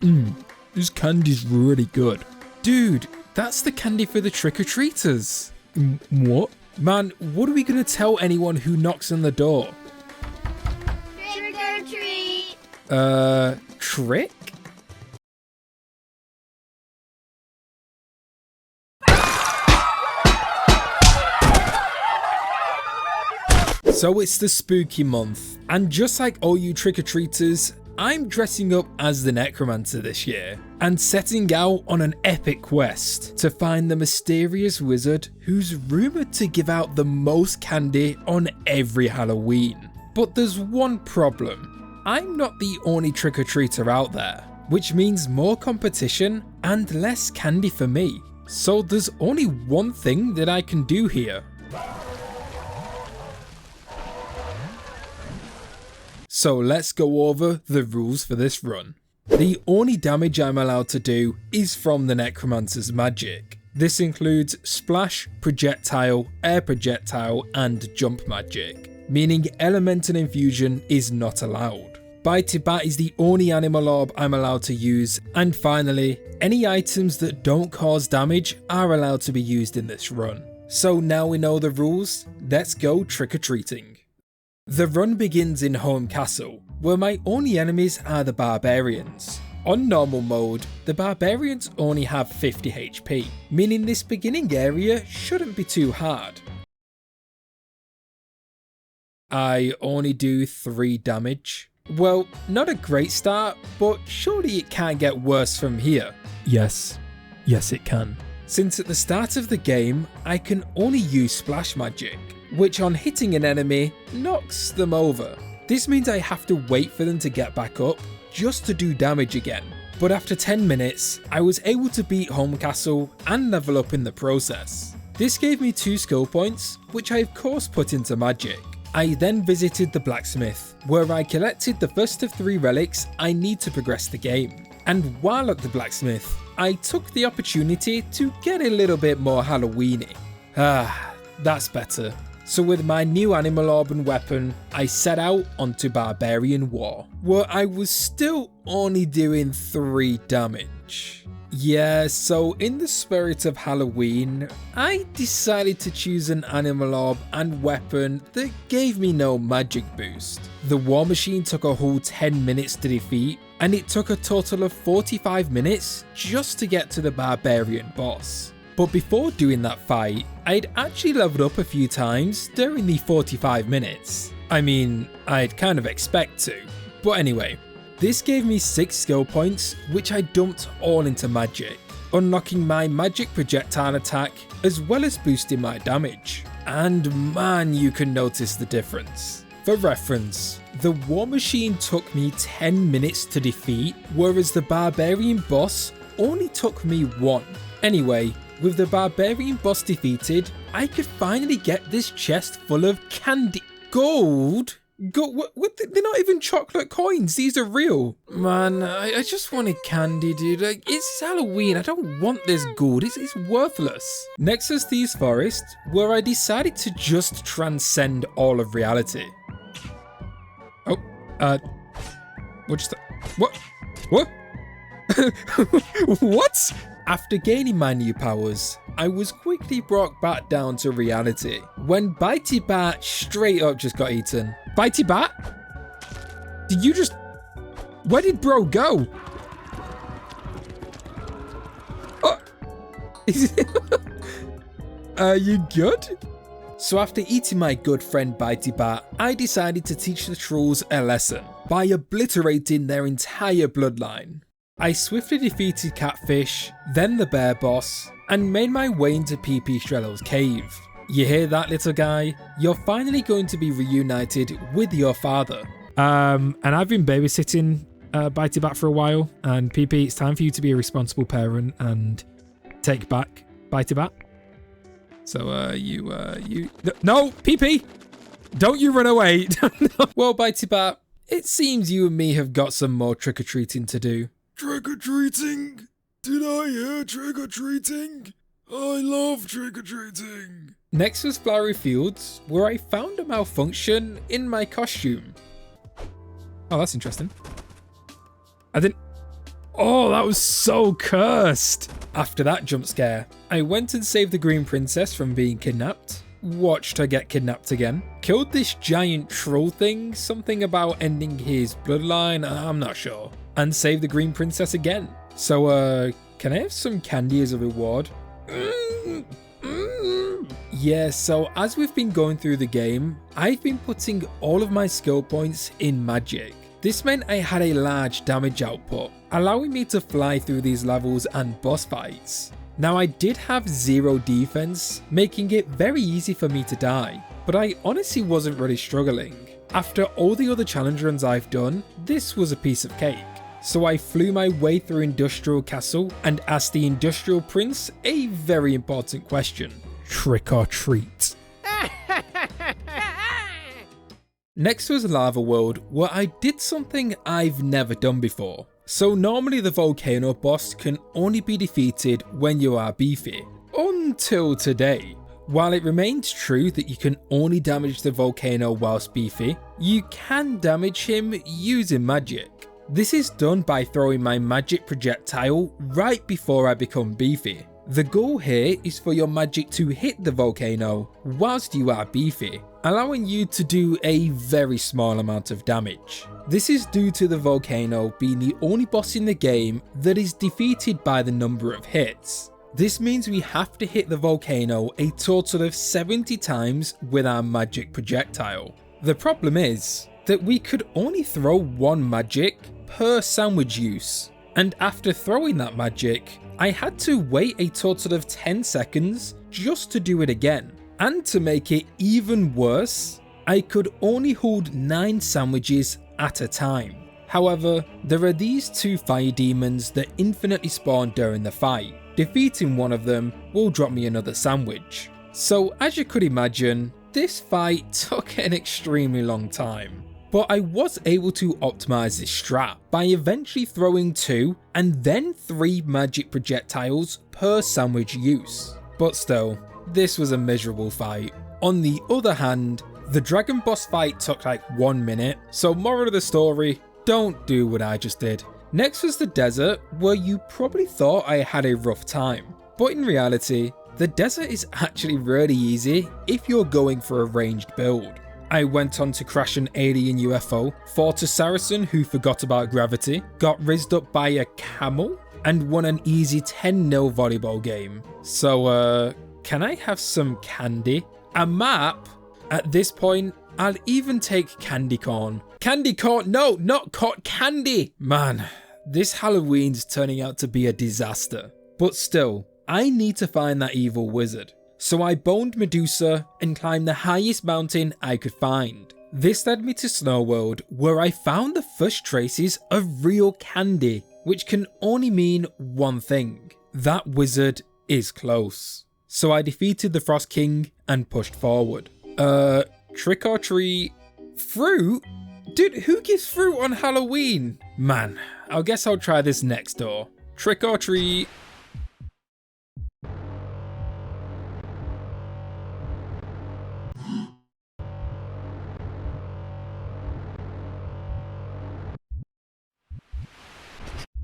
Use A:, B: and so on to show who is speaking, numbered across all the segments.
A: This candy's really good. Dude, that's the candy for the trick-or-treaters. What? Man, what are we gonna tell anyone who knocks on the door?
B: Trick or treat!
A: Trick? So it's the spooky month, and just like all you trick-or-treaters, I'm dressing up as the Necromancer this year, and setting out on an epic quest to find the mysterious wizard who's rumoured to give out the most candy on every Halloween. But there's one problem. I'm not the only trick-or-treater out there, which means more competition and less candy for me. So there's only one thing that I can do here. So let's go over the rules for this run. The only damage I'm allowed to do is from the Necromancer's magic. This includes splash, projectile, air projectile, and jump magic, meaning elemental infusion is not allowed. Bitey Bat is the only animal orb I'm allowed to use, and finally, any items that don't cause damage are allowed to be used in this run. So now we know the rules, let's go trick-or-treating. The run begins in Home Castle, where my only enemies are the barbarians. On normal mode, the barbarians only have 50 HP, meaning this beginning area shouldn't be too hard. I only do 3 damage. Well, not a great start, but surely it can't get worse from here. Yes it can. Since at the start of the game, I can only use splash magic, which on hitting an enemy, knocks them over. This means I have to wait for them to get back up, just to do damage again. But after 10 minutes, I was able to beat Home Castle and level up in the process. This gave me 2 skill points, which I of course put into magic. I then visited the blacksmith, where I collected the first of 3 relics I need to progress the game. And while at the blacksmith, I took the opportunity to get a little bit more Halloweeny. That's better. So with my new animal orb and weapon, I set out onto Barbarian War, where I was still only doing 3 damage. Yeah, so in the spirit of Halloween, I decided to choose an animal orb and weapon that gave me no magic boost. The War Machine took a whole 10 minutes to defeat, and it took a total of 45 minutes just to get to the Barbarian boss. But before doing that fight, I'd actually leveled up a few times during the 45 minutes. I mean, I'd kind of expect to. But anyway, this gave me 6 skill points, which I dumped all into magic, unlocking my magic projectile attack as well as boosting my damage. And man, you can notice the difference. For reference, the War Machine took me 10 minutes to defeat, whereas the Barbarian boss only took me 1. Anyway, with the Barbarian boss defeated, I could finally get this chest full of candy. Gold? What? They're not even chocolate coins, these are real. Man, I just wanted candy, dude. Like, it's Halloween, I don't want this gold, it's worthless. Next is Thieves Forest, where I decided to just transcend all of reality. What? What? After gaining my new powers, I was quickly brought back down to reality when Bitey Bat straight up just got eaten. Bitey Bat? Did you just... Where did bro go? Oh. Are you good? So after eating my good friend Bitey Bat, I decided to teach the trolls a lesson by obliterating their entire bloodline. I swiftly defeated Catfish, then the bear boss, and made my way into PP Strello's cave. You hear that, little guy? You're finally going to be reunited with your father. And I've been babysitting Bitey Bat for a while, and PP, it's time for you to be a responsible parent and take back Bitey Bat. So, No, PP! Don't you run away! Well, Bitey Bat, it seems you and me have got some more trick-or-treating to do.
C: Trick-or-treating? Did I hear trick-or-treating? I love trick-or-treating.
A: Next was Flowery Fields, where I found a malfunction in my costume. Oh, that's interesting. I didn't... Oh, that was so cursed. After that jump scare, I went and saved the green princess from being kidnapped, watched her get kidnapped again, killed this giant troll thing, something about ending his bloodline, I'm not sure, and saved the green princess again. So, can I have some candy as a reward? Yeah, so as we've been going through the game, I've been putting all of my skill points in magic. This meant I had a large damage output, allowing me to fly through these levels and boss fights. Now I did have 0 defense, making it very easy for me to die, but I honestly wasn't really struggling. After all the other challenge runs I've done, this was a piece of cake. So I flew my way through Industrial Castle and asked the Industrial Prince a very important question. Trick or treat? Next was Lava World, where I did something I've never done before. So normally the volcano boss can only be defeated when you are beefy. Until today. While it remains true that you can only damage the volcano whilst beefy, you can damage him using magic. This is done by throwing my magic projectile right before I become beefy. The goal here is for your magic to hit the volcano whilst you are beefy, allowing you to do a very small amount of damage. This is due to the volcano being the only boss in the game that is defeated by the number of hits. This means we have to hit the volcano a total of 70 times with our magic projectile. The problem is that we could only throw one magic per sandwich use, and after throwing that magic, I had to wait a total of 10 seconds just to do it again. And to make it even worse, I could only hold 9 sandwiches at a time. However, there are these 2 fire demons that infinitely spawn during the fight. Defeating one of them will drop me another sandwich. So as you could imagine, this fight took an extremely long time. But I was able to optimize this strat by eventually throwing 2 and then 3 magic projectiles per sandwich use. But still, this was a miserable fight. On the other hand, the dragon boss fight took like 1 minute, so moral of the story, don't do what I just did. Next was the desert, where you probably thought I had a rough time. But in reality, the desert is actually really easy if you're going for a ranged build. I went on to crash an alien UFO, fought a Saracen who forgot about gravity, got rizzed up by a camel, and won an easy 10-0 volleyball game. So, can I have some candy? A map? At this point, I'll even take candy corn. Candy corn? No, not candy! Man, this Halloween's turning out to be a disaster. But still, I need to find that evil wizard. So I boned Medusa and climbed the highest mountain I could find. This led me to Snow World, where I found the first traces of real candy, which can only mean one thing. That wizard is close. So I defeated the Frost King and pushed forward. Trick or treat? Fruit? Dude, who gives fruit on Halloween? Man, I guess I'll try this next door. Trick or treat?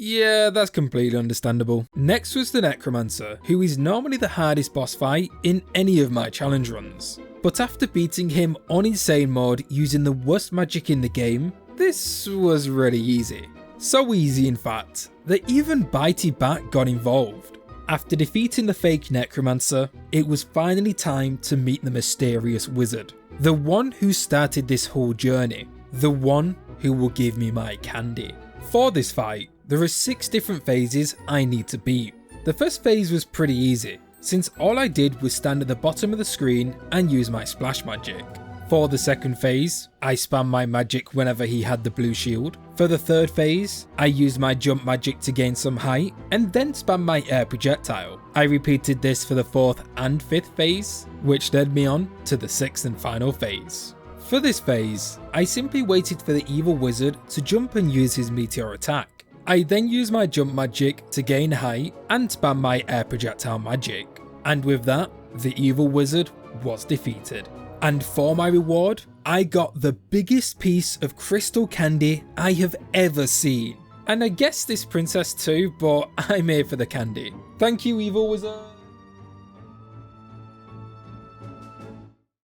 A: Yeah, that's completely understandable. Next was the Necromancer, who is normally the hardest boss fight in any of my challenge runs. But after beating him on insane mode using the worst magic in the game, this was really easy. So easy in fact, that even Bitey Bat got involved. After defeating the fake Necromancer, it was finally time to meet the mysterious wizard. The one who started this whole journey. The one who will give me my candy. For this fight, there are 6 different phases I need to beat. The first phase was pretty easy, since all I did was stand at the bottom of the screen and use my splash magic. For the second phase, I spammed my magic whenever he had the blue shield. For the third phase, I used my jump magic to gain some height, and then spammed my air projectile. I repeated this for the 4th and 5th phase, which led me on to the 6th and final phase. For this phase, I simply waited for the evil wizard to jump and use his meteor attack. I then used my jump magic to gain height and spam my air projectile magic. And with that, the evil wizard was defeated. And for my reward, I got the biggest piece of crystal candy I have ever seen. And I guess this princess too, but I'm here for the candy. Thank you, Evil Wizard.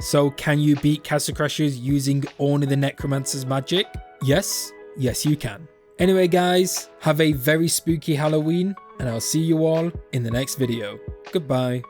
A: So can you beat Castle Crashers using only the Necromancer's magic? Yes, yes you can. Anyway guys, have a very spooky Halloween, and I'll see you all in the next video. Goodbye.